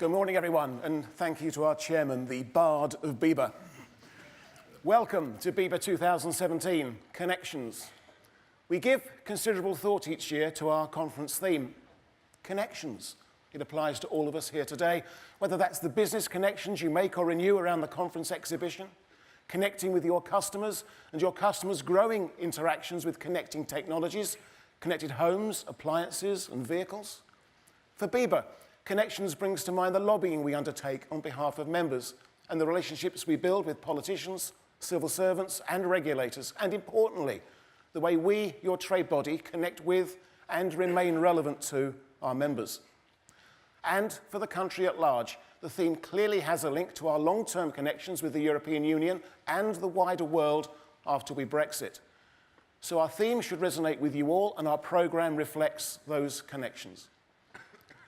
Good morning, everyone, and thank you to our chairman, the Bard of BIBA. Welcome to BIBA 2017, Connections. We give considerable thought each year to our conference theme, Connections. It applies to all of us here today, whether that's the business connections you make or renew around the conference exhibition, connecting with your customers, and your customers' growing interactions with connecting technologies, connected homes, appliances, and vehicles. For BIBA, Connections brings to mind the lobbying we undertake on behalf of members and the relationships we build with politicians, civil servants, and regulators, and importantly, the way we, your trade body, connect with and remain relevant to our members. And for the country at large, the theme clearly has a link to our long-term connections with the European Union and the wider world after we Brexit. So our theme should resonate with you all, and our programme reflects those connections.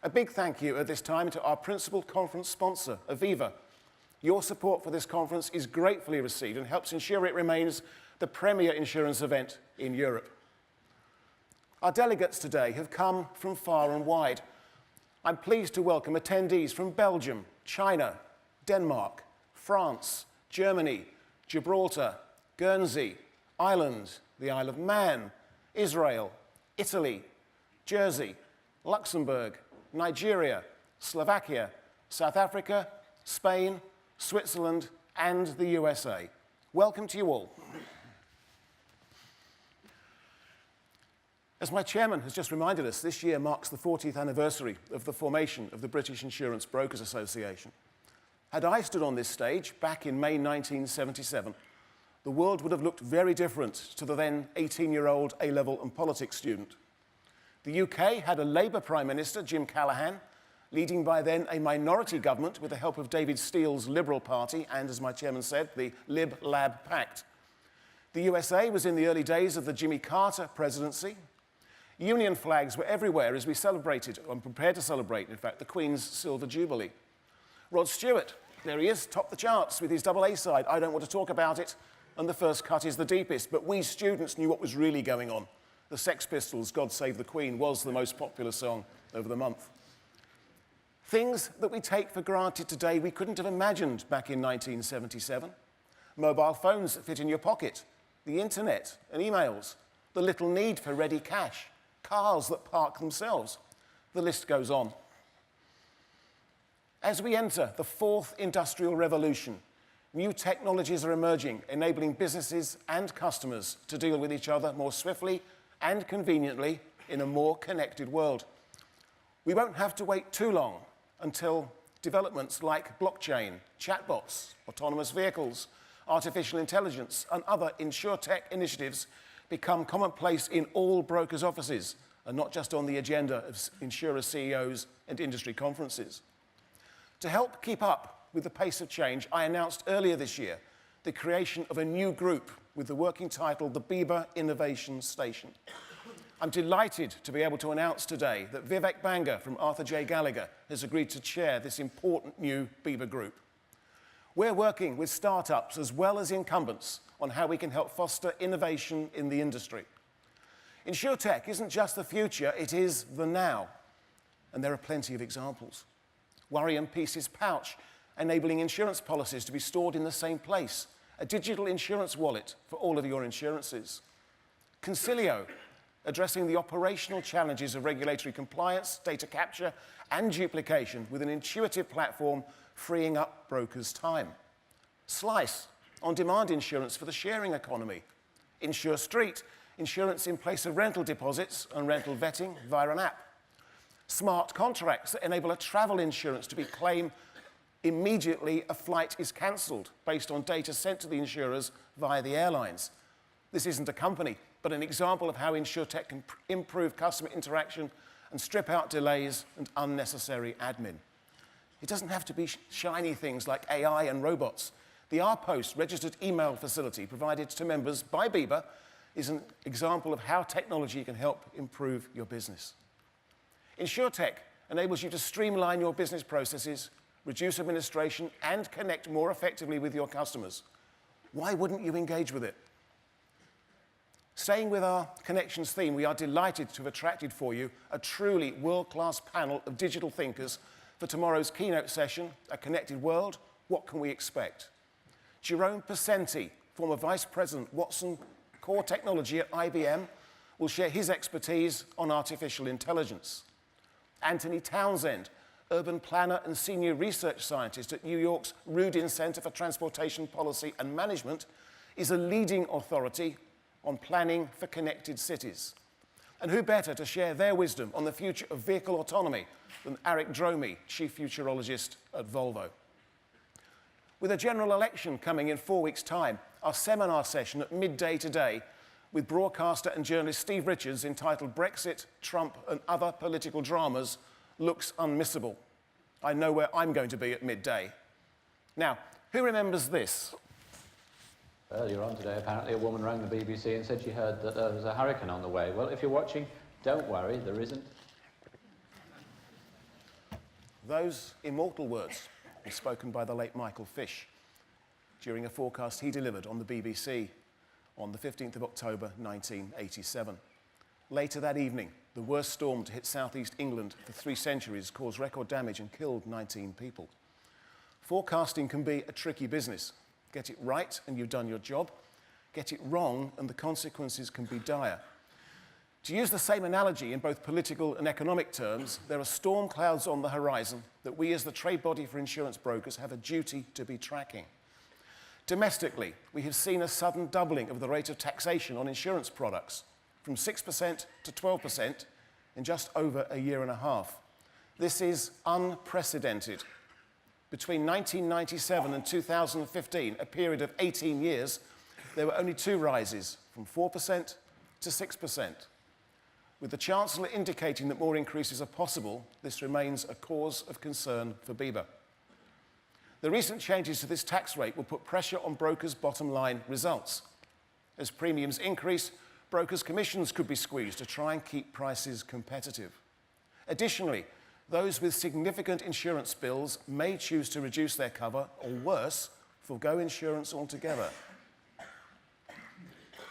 A big thank you at this time to our principal conference sponsor, Aviva. Your support for this conference is gratefully received and helps ensure it remains the premier insurance event in Europe. Our delegates today have come from far and wide. I'm pleased to welcome attendees from Belgium, China, Denmark, France, Germany, Gibraltar, Guernsey, Ireland, the Isle of Man, Israel, Italy, Jersey, Luxembourg, Nigeria, Slovakia, South Africa, Spain, Switzerland, and the USA. Welcome to you all. As my chairman has just reminded us, this year marks the 40th anniversary of the formation of the British Insurance Brokers Association. Had I stood on this stage back in May 1977, the world would have looked very different to the then 18-year-old A-level and politics student. The UK had a Labour Prime Minister, Jim Callaghan, leading by then a minority government with the help of David Steele's Liberal Party and, as my chairman said, the Lib-Lab Pact. The USA was in the early days of the Jimmy Carter presidency. Union flags were everywhere as we celebrated, or prepared to celebrate, in fact, the Queen's Silver Jubilee. Rod Stewart, there he is, topped the charts with his double A side, I Don't Want to Talk About It, and The First Cut is the Deepest. But we students knew what was really going on. The Sex Pistols' God Save the Queen was the most popular song of the month. Things that we take for granted today we couldn't have imagined back in 1977. Mobile phones that fit in your pocket, the internet and emails, the little need for ready cash, cars that park themselves. The list goes on. As we enter the fourth industrial revolution, new technologies are emerging, enabling businesses and customers to deal with each other more swiftly and conveniently in a more connected world. We won't have to wait too long until developments like blockchain, chatbots, autonomous vehicles, artificial intelligence, and other insurtech initiatives become commonplace in all brokers' offices and not just on the agenda of insurer CEOs and industry conferences. To help keep up with the pace of change, I announced earlier this year the creation of a new group with the working title, the BIBA Innovation Station. I'm delighted to be able to announce today that Vivek Banga from Arthur J. Gallagher has agreed to chair this important new BIBA group. We're working with startups as well as incumbents on how we can help foster innovation in the industry. InsurTech isn't just the future, it is the now. And there are plenty of examples. Worry and Pieces Pouch, enabling insurance policies to be stored in the same place. A digital insurance wallet for all of your insurances. Concilio, addressing the operational challenges of regulatory compliance, data capture, and duplication with an intuitive platform freeing up brokers' time. Slice, on-demand insurance for the sharing economy. Insure Street, insurance in place of rental deposits and rental vetting via an app. Smart contracts that enable a travel insurance to be claimed immediately a flight is cancelled based on data sent to the insurers via the airlines. This isn't a company, but an example of how InsurTech can improve customer interaction and strip out delays and unnecessary admin. It doesn't have to be shiny things like AI and robots. The RPost registered email facility provided to members by BIBA is an example of how technology can help improve your business. InsurTech enables you to streamline your business processes, reduce administration, and connect more effectively with your customers. Why wouldn't you engage with it? Staying with our Connections theme, we are delighted to have attracted for you a truly world-class panel of digital thinkers for tomorrow's keynote session, A Connected World, What Can We Expect? Jerome Pesenti, former Vice President Watson Core Technology at IBM, will share his expertise on artificial intelligence. Anthony Townsend, urban planner and senior research scientist at New York's Rudin Center for Transportation Policy and Management, is a leading authority on planning for connected cities. And who better to share their wisdom on the future of vehicle autonomy than Eric Dromey, chief futurologist at Volvo. With a general election coming in 4 weeks' time, our seminar session at midday today with broadcaster and journalist Steve Richards, entitled Brexit, Trump and Other Political Dramas, looks unmissable. I know where I'm going to be at midday. Now, who remembers this? Earlier on today, apparently a woman rang the BBC and said she heard that there was a hurricane on the way. Well, if you're watching, don't worry, there isn't. Those immortal words were spoken by the late Michael Fish during a forecast he delivered on the BBC on the 15th of October 1987. Later that evening, the worst storm to hit southeast England for 3 centuries caused record damage and killed 19 people. Forecasting can be a tricky business. Get it right and you've done your job. Get it wrong and the consequences can be dire. To use the same analogy in both political and economic terms, there are storm clouds on the horizon that we as the trade body for insurance brokers have a duty to be tracking. Domestically, we have seen a sudden doubling of the rate of taxation on insurance products, from 6% to 12% in just over a year and a half. This is unprecedented. Between 1997 and 2015, a period of 18 years, there were only 2 rises, from 4% to 6%. With the Chancellor indicating that more increases are possible, this remains a cause of concern for BIBA. The recent changes to this tax rate will put pressure on brokers' bottom line results. As premiums increase, brokers' commissions could be squeezed to try and keep prices competitive. Additionally, those with significant insurance bills may choose to reduce their cover, or worse, forgo insurance altogether.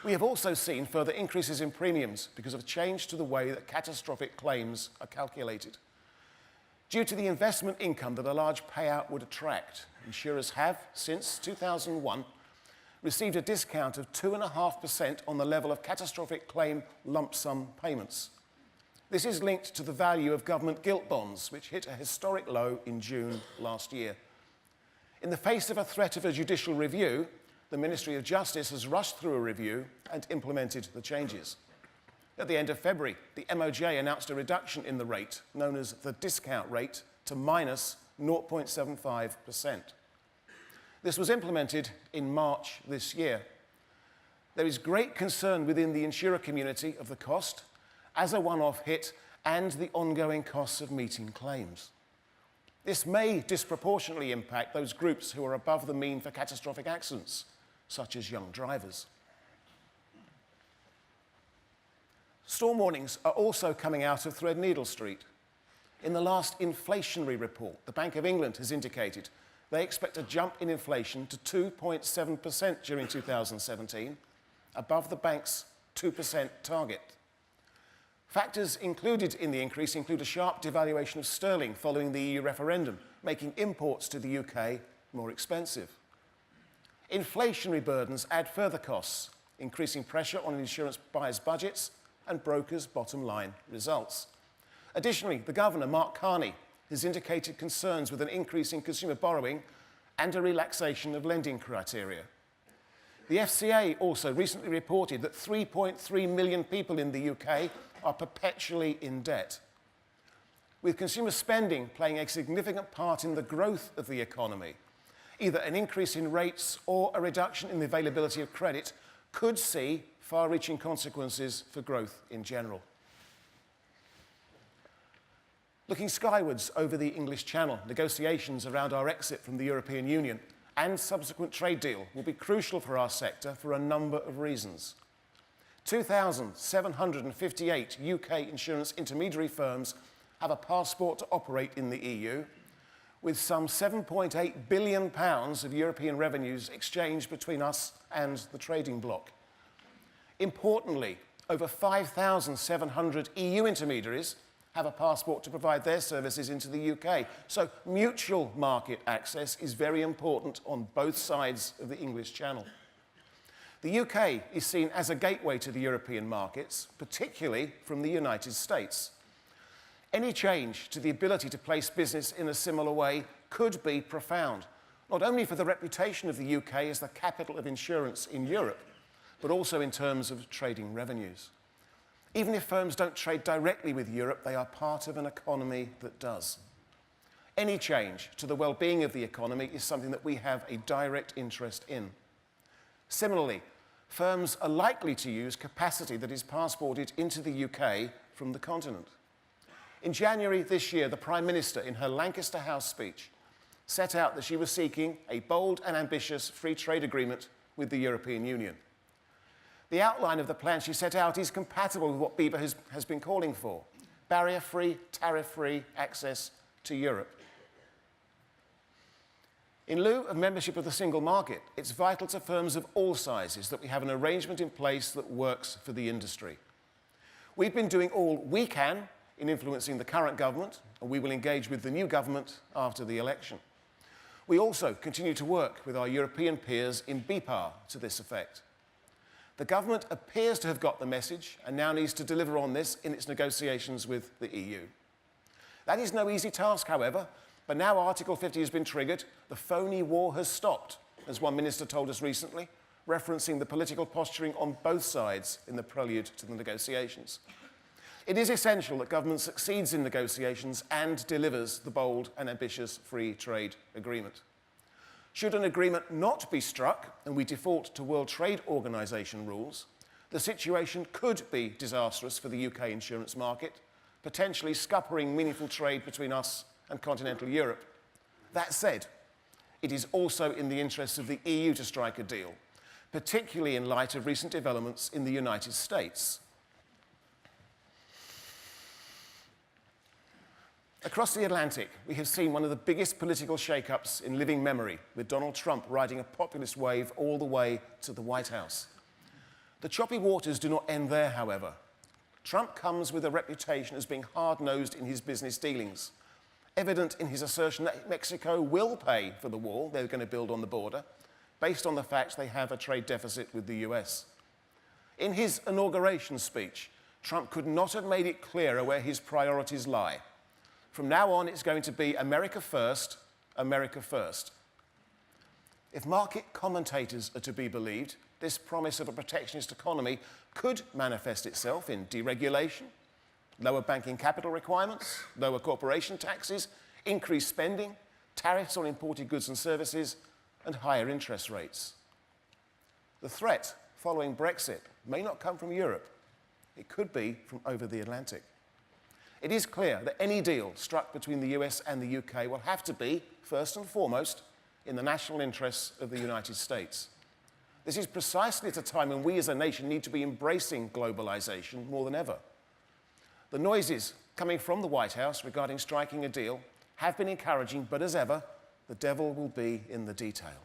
We have also seen further increases in premiums because of a change to the way that catastrophic claims are calculated. Due to the investment income that a large payout would attract, insurers have, since 2001, received a discount of 2.5% on the level of catastrophic claim lump sum payments. This is linked to the value of government gilt bonds, which hit a historic low in June last year. In the face of a threat of a judicial review, the Ministry of Justice has rushed through a review and implemented the changes. At the end of February, the MOJ announced a reduction in the rate, known as the discount rate, to minus 0.75%. This was implemented in March this year. There is great concern within the insurer community of the cost as a one-off hit and the ongoing costs of meeting claims. This may disproportionately impact those groups who are above the mean for catastrophic accidents, such as young drivers. Storm warnings are also coming out of Threadneedle Street. In the last inflationary report, the Bank of England has indicated they expect a jump in inflation to 2.7% during 2017, above the bank's 2% target. Factors included in the increase include a sharp devaluation of sterling following the EU referendum, making imports to the UK more expensive. Inflationary burdens add further costs, increasing pressure on insurance buyers' budgets and brokers' bottom line results. Additionally, the Governor, Mark Carney, has indicated concerns with an increase in consumer borrowing and a relaxation of lending criteria. The FCA also recently reported that 3.3 million people in the UK are perpetually in debt. With consumer spending playing a significant part in the growth of the economy, either an increase in rates or a reduction in the availability of credit could see far-reaching consequences for growth in general. Looking skywards over the English Channel, negotiations around our exit from the European Union and subsequent trade deal will be crucial for our sector for a number of reasons. 2,758 UK insurance intermediary firms have a passport to operate in the EU, with some £7.8 billion of European revenues exchanged between us and the trading bloc. Importantly, over 5,700 EU intermediaries have a passport to provide their services into the UK. So mutual market access is very important on both sides of the English Channel. The UK is seen as a gateway to the European markets, particularly from the United States. Any change to the ability to place business in a similar way could be profound, not only for the reputation of the UK as the capital of insurance in Europe, but also in terms of trading revenues. Even if firms don't trade directly with Europe, they are part of an economy that does. Any change to the well-being of the economy is something that we have a direct interest in. Similarly, firms are likely to use capacity that is passported into the UK from the continent. In January this year, the Prime Minister, in her Lancaster House speech, set out that she was seeking a bold and ambitious free trade agreement with the European Union. The outline of the plan she set out is compatible with what BIBA has been calling for: barrier-free, tariff-free access to Europe. In lieu of membership of the single market, it's vital to firms of all sizes that we have an arrangement in place that works for the industry. We've been doing all we can in influencing the current government, and we will engage with the new government after the election. We also continue to work with our European peers in BIPA to this effect. The government appears to have got the message and now needs to deliver on this in its negotiations with the EU. That is no easy task, however, but now Article 50 has been triggered, the phony war has stopped, as one minister told us recently, referencing the political posturing on both sides in the prelude to the negotiations. It is essential that government succeeds in negotiations and delivers the bold and ambitious free trade agreement. Should an agreement not be struck and we default to World Trade Organization rules, the situation could be disastrous for the UK insurance market, potentially scuppering meaningful trade between us and continental Europe. That said, it is also in the interests of the EU to strike a deal, particularly in light of recent developments in the United States. Across the Atlantic, we have seen one of the biggest political shake-ups in living memory, with Donald Trump riding a populist wave all the way to the White House. The choppy waters do not end there, however. Trump comes with a reputation as being hard-nosed in his business dealings, evident in his assertion that Mexico will pay for the wall they're going to build on the border, based on the fact they have a trade deficit with the US. In his inauguration speech, Trump could not have made it clearer where his priorities lie. From now on, it's going to be America first, America first. If market commentators are to be believed, this promise of a protectionist economy could manifest itself in deregulation, lower banking capital requirements, lower corporation taxes, increased spending, tariffs on imported goods and services, and higher interest rates. The threat following Brexit may not come from Europe. It could be from over the Atlantic. It is clear that any deal struck between the US and the UK will have to be, first and foremost, in the national interests of the United States. This is precisely at a time when we as a nation need to be embracing globalization more than ever. The noises coming from the White House regarding striking a deal have been encouraging, but as ever, the devil will be in the detail.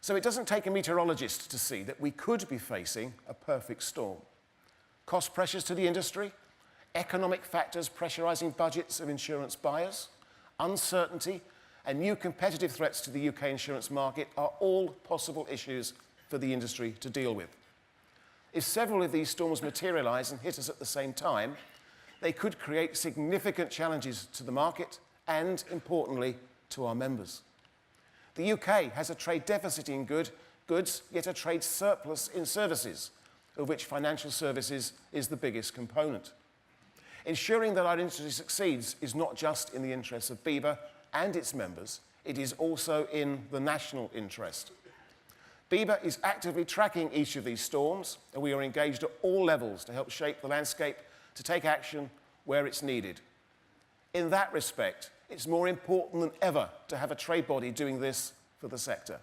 So it doesn't take a meteorologist to see that we could be facing a perfect storm. Cost pressures to the industry, economic factors pressurizing budgets of insurance buyers, uncertainty, and new competitive threats to the UK insurance market are all possible issues for the industry to deal with. If several of these storms materialize and hit us at the same time, they could create significant challenges to the market and, importantly, to our members. The UK has a trade deficit in goods, yet a trade surplus in services, of which financial services is the biggest component. Ensuring that our industry succeeds is not just in the interests of BIBA and its members, it is also in the national interest. BIBA is actively tracking each of these storms, and we are engaged at all levels to help shape the landscape to take action where it's needed. In that respect, it's more important than ever to have a trade body doing this for the sector.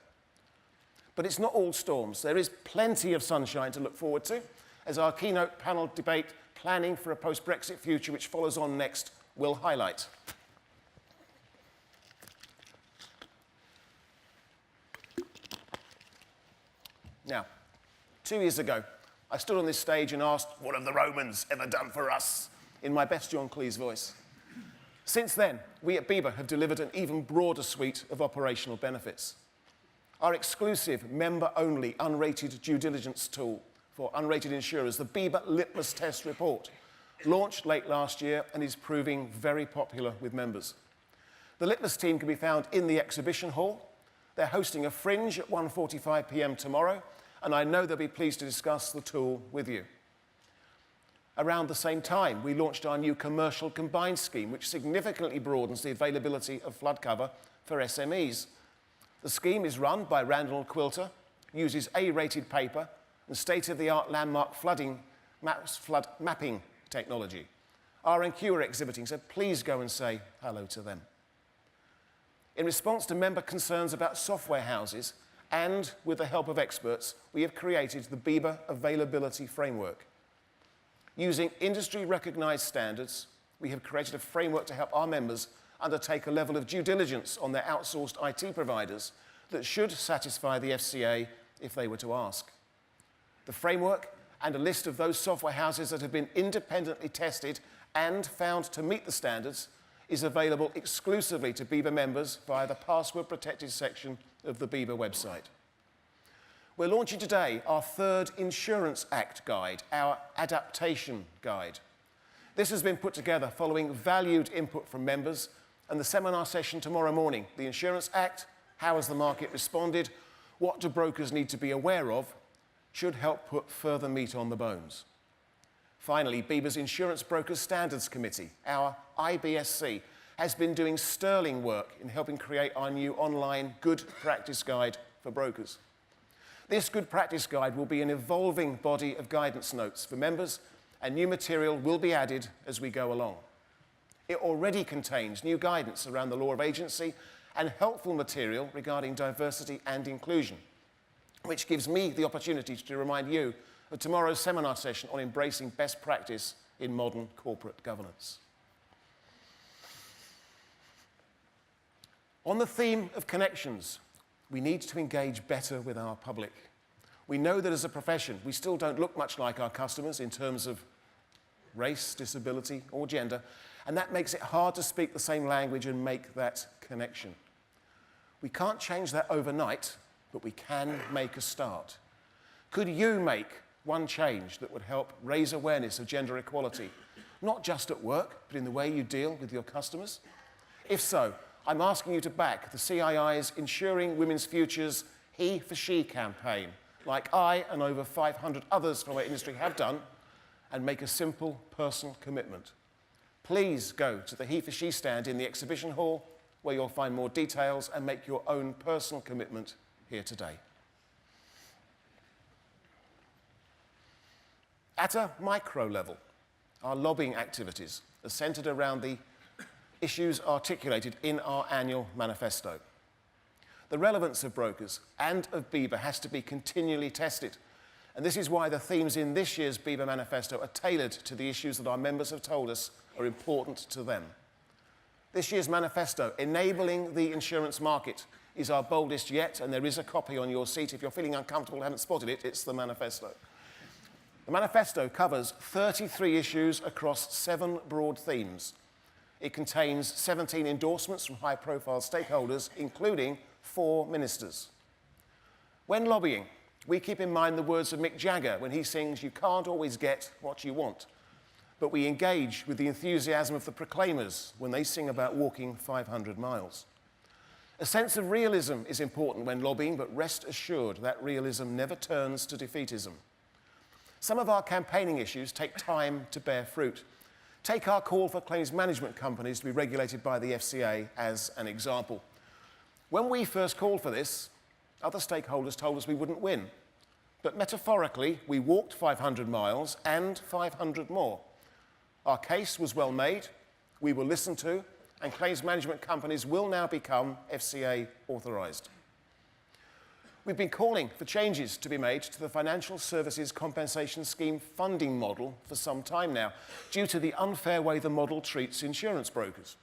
But it's not all storms. There is plenty of sunshine to look forward to, as our keynote panel debate, Planning for a Post-Brexit Future, which follows on next, will highlight. Now, 2 years ago, I stood on this stage and asked, "What have the Romans ever done for us?" in my best John Cleese voice. Since then, we at BIBA have delivered an even broader suite of operational benefits. Our exclusive member-only unrated due diligence tool for unrated insurers, the BIBA Litmus Test Report, launched late last year and is proving very popular with members. The Litmus team can be found in the exhibition hall. They're hosting a fringe at 1:45 p.m. tomorrow, and I know they'll be pleased to discuss the tool with you. Around the same time, we launched our new commercial combined scheme, which significantly broadens the availability of flood cover for SMEs. The scheme is run by Randall Quilter, uses A-rated paper and state-of-the-art landmark flood mapping technology. R&Q are exhibiting, so please go and say hello to them. In response to member concerns about software houses, and with the help of experts, we have created the BIBA Availability Framework. Using industry-recognized standards, we have created a framework to help our members undertake a level of due diligence on their outsourced IT providers that should satisfy the FCA if they were to ask. The framework and a list of those software houses that have been independently tested and found to meet the standards is available exclusively to BIBA members via the password-protected section of the BIBA website. We're launching today our third Insurance Act guide, our adaptation guide. This has been put together following valued input from members, and the seminar session tomorrow morning, the Insurance Act, how has the market responded, what do brokers need to be aware of, should help put further meat on the bones. Finally, BIBA's Insurance Brokers Standards Committee, our IBSC, has been doing sterling work in helping create our new online Good Practice Guide for brokers. This Good Practice Guide will be an evolving body of guidance notes for members, and new material will be added as we go along. It already contains new guidance around the law of agency and helpful material regarding diversity and inclusion, which gives me the opportunity to remind you of tomorrow's seminar session on embracing best practice in modern corporate governance. On the theme of connections, we need to engage better with our public. We know that as a profession, we still don't look much like our customers in terms of race, disability, or gender, and that makes it hard to speak the same language and make that connection. We can't change that overnight, but we can make a start. Could you make one change that would help raise awareness of gender equality, not just at work, but in the way you deal with your customers? If so, I'm asking you to back the CII's Ensuring Women's Futures He for She campaign, like I and over 500 others from our industry have done, and make a simple personal commitment. Please go to the He for She stand in the exhibition hall, where you'll find more details, and make your own personal commitment here today. At a micro level, our lobbying activities are centred around the issues articulated in our annual manifesto. The relevance of brokers and of BIBA has to be continually tested, and this is why the themes in this year's BIBA manifesto are tailored to the issues that our members have told us are important to them. This year's manifesto, Enabling the Insurance Market, is our boldest yet, and there is a copy on your seat. If you're feeling uncomfortable and haven't spotted it, it's the manifesto. The manifesto covers 33 issues across 7 broad themes. It contains 17 endorsements from high-profile stakeholders, including 4 ministers. When lobbying, we keep in mind the words of Mick Jagger when he sings, "You can't always get what you want." But we engage with the enthusiasm of the Proclaimers when they sing about walking 500 miles. A sense of realism is important when lobbying, but rest assured that realism never turns to defeatism. Some of our campaigning issues take time to bear fruit. Take our call for claims management companies to be regulated by the FCA as an example. When we first called for this, other stakeholders told us we wouldn't win. But metaphorically, we walked 500 miles and 500 more. Our case was well made, we were listened to, and claims management companies will now become FCA authorised. We've been calling for changes to be made to the Financial Services Compensation Scheme funding model for some time now, due to the unfair way the model treats insurance brokers.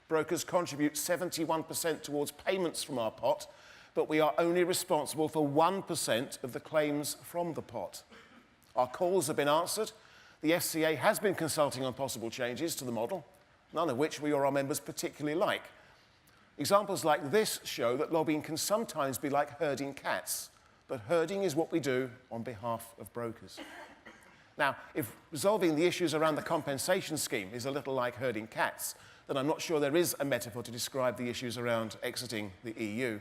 Brokers contribute 71% towards payments from our pot, but we are only responsible for 1% of the claims from the pot. Our calls have been answered. The FCA has been consulting on possible changes to the model, none of which we or our members particularly like. Examples like this show that lobbying can sometimes be like herding cats, but herding is what we do on behalf of brokers. Now, if resolving the issues around the compensation scheme is a little like herding cats, then I'm not sure there is a metaphor to describe the issues around exiting the EU.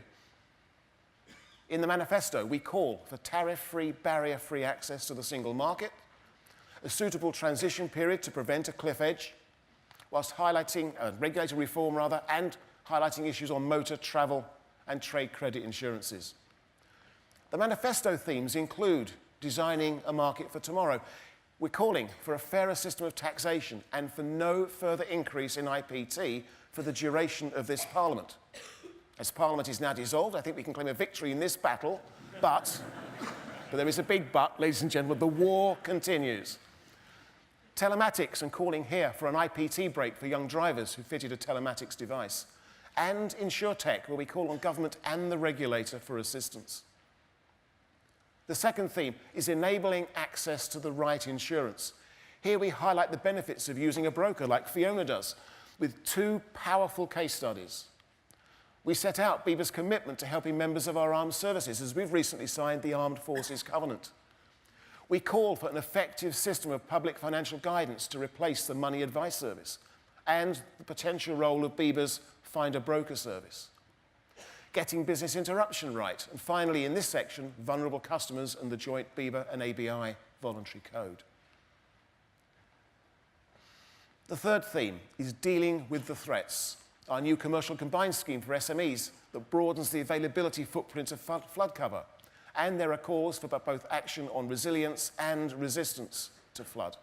In the manifesto, we call for tariff-free, barrier-free access to the single market, a suitable transition period to prevent a cliff edge, whilst highlighting regulatory reform, and highlighting issues on motor, travel, and trade credit insurances. The manifesto themes include designing a market for tomorrow. We're calling for a fairer system of taxation and for no further increase in IPT for the duration of this Parliament. As Parliament is now dissolved, I think we can claim a victory in this battle, but there is a big but, ladies and gentlemen, the war continues. Telematics and calling here for an IPT break for young drivers who fitted a telematics device. And InsurTech, where we call on government and the regulator for assistance. The second theme is enabling access to the right insurance. Here we highlight the benefits of using a broker like Fiona does, with 2 powerful case studies. We set out BIBA's commitment to helping members of our armed services as we've recently signed the Armed Forces Covenant. We call for an effective system of public financial guidance to replace the money advice service and the potential role of BIBA's Find a Broker service. Getting business interruption right, and finally in this section, vulnerable customers and the joint BIBA and ABI voluntary code. The third theme is dealing with the threats. Our new commercial combined scheme for SMEs that broadens the availability footprint of flood cover, and there are calls for both action on resilience and resistance to flood.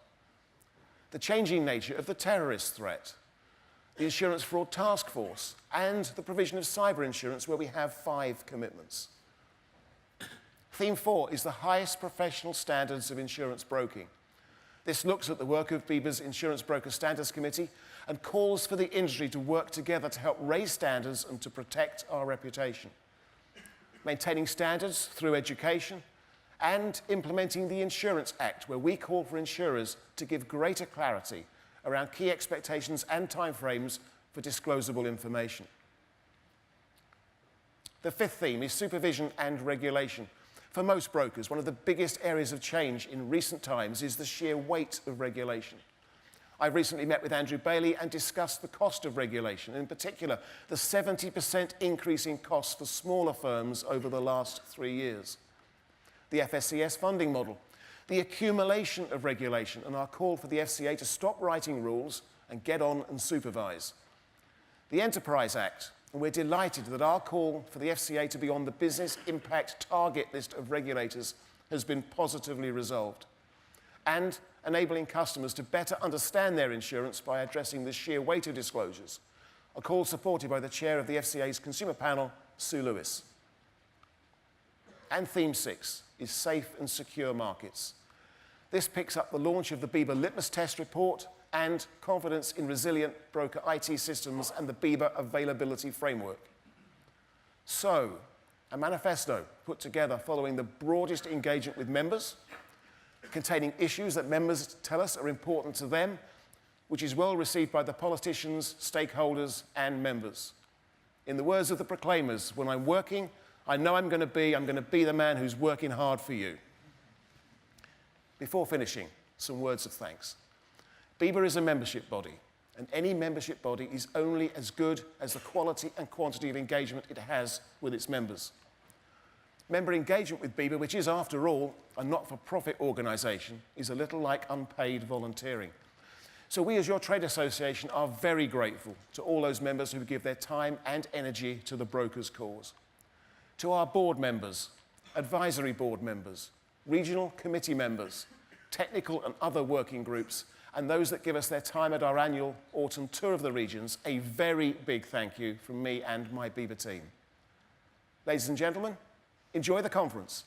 The changing nature of the terrorist threat, the Insurance Fraud Task Force, and the provision of cyber insurance, where we have 5 commitments. Theme 4 is the highest professional standards of insurance broking. This looks at the work of BIBA's Insurance Broker Standards Committee and calls for the industry to work together to help raise standards and to protect our reputation. Maintaining standards through education and implementing the Insurance Act, where we call for insurers to give greater clarity around key expectations and timeframes for disclosable information. The fifth theme is supervision and regulation. For most brokers, one of the biggest areas of change in recent times is the sheer weight of regulation. I've recently met with Andrew Bailey and discussed the cost of regulation, in particular, the 70% increase in costs for smaller firms over the last 3 years. The FSCS funding model, the accumulation of regulation, and our call for the FCA to stop writing rules and get on and supervise. The Enterprise Act, and we're delighted that our call for the FCA to be on the business impact target list of regulators has been positively resolved. And enabling customers to better understand their insurance by addressing the sheer weight of disclosures, a call supported by the chair of the FCA's Consumer Panel, Sue Lewis. And theme 6 is safe and secure markets. This picks up the launch of the BIBA Litmus Test Report and confidence in resilient broker IT systems and the BIBA Availability Framework. So, a manifesto put together following the broadest engagement with members, containing issues that members tell us are important to them, which is well received by the politicians, stakeholders, and members. In the words of the proclaimers, when I'm working, I know I'm going to be the man who's working hard for you. Before finishing, some words of thanks. BIBA is a membership body, and any membership body is only as good as the quality and quantity of engagement it has with its members. Member engagement with BIBA, which is, after all, a not-for-profit organisation, is a little like unpaid volunteering. So we, as your trade association, are very grateful to all those members who give their time and energy to the broker's cause. To our board members, advisory board members, regional committee members, technical and other working groups, and those that give us their time at our annual autumn tour of the regions, a very big thank you from me and my BIBA team. Ladies and gentlemen, enjoy the conference.